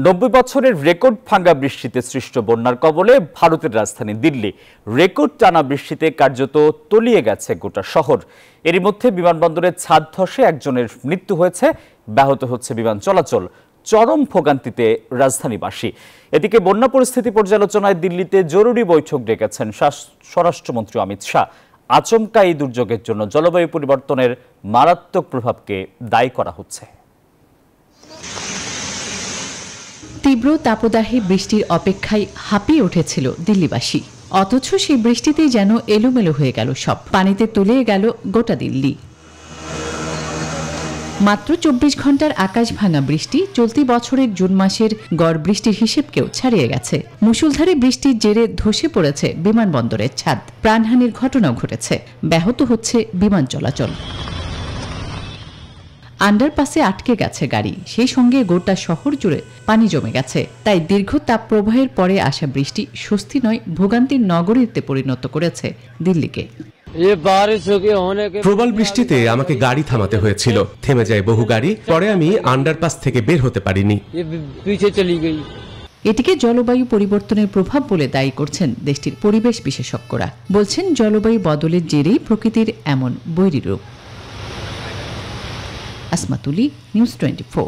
90 বছরের রেকর্ড ভাঙা বৃষ্টিতে সৃষ্ট বন্যার কবলে ভারতের রাজধানী দিল্লি। রেকর্ড টানা বৃষ্টিতে কার্যত তলিয়ে গেছে গোটা শহর। এরই মধ্যে বিমানবন্দরের ছাদ ধসে একজনের মৃত্যু হয়েছে, ব্যাহত হচ্ছে বিমান চলাচল। চরম ভোগান্তিতে রাজধানীবাসী। এদিকে বন্যা পরিস্থিতি পর্যালোচনায় দিল্লিতে জরুরি বৈঠক ডেকেছেন স্বরাষ্ট্রমন্ত্রী অমিত শাহ। আচমকা এই দুর্যোগের জন্য জলবায়ু পরিবর্তনের মারাত্মক প্রভাবকে দায়ী করা হচ্ছে। তীব্র তাপদাহে বৃষ্টির অপেক্ষায় হাঁপিয়ে উঠেছিল দিল্লিবাসী, অথচ সেই বৃষ্টিতেই যেন এলোমেলো হয়ে গেল সব। পানিতে তলিয়ে গেল গোটা দিল্লি। মাত্র 24 ঘন্টার আকাশ ভাঙা বৃষ্টি চলতি বছরের জুন মাসের গড় বৃষ্টির হিসেবকেও ছাড়িয়ে গেছে। মুষলধারে বৃষ্টির জেরে ধসে পড়েছে বিমানবন্দরের ছাদ, প্রাণহানির ঘটনাও ঘটেছে, ব্যাহত হচ্ছে বিমান চলাচল। আন্ডারপাসে আটকে গেছে গাড়ি, সেই সঙ্গে গোটা শহর জুড়ে পানি জমে গেছে। তাই দীর্ঘ তাপ প্রবাহের পরে আসা বৃষ্টি স্বস্তি নয়, ভোগান্তির নগরীতে পরিণত করেছে দিল্লিকে। প্রবল বৃষ্টিতে আমাকে গাড়ি থামাতে হয়েছিল, থেমে যায় বহু গাড়ি, পরে আমি আন্ডারপাস থেকে বের হতে পারিনি। এটিকে জলবায়ু পরিবর্তনের প্রভাব বলে দায়ী করছেন দেশটির পরিবেশ বিশেষজ্ঞরা। বলছেন জলবায়ু বদলের জেরেই প্রকৃতির এমন বৈরী রূপ। আসমাতুলি, নিউজ 24।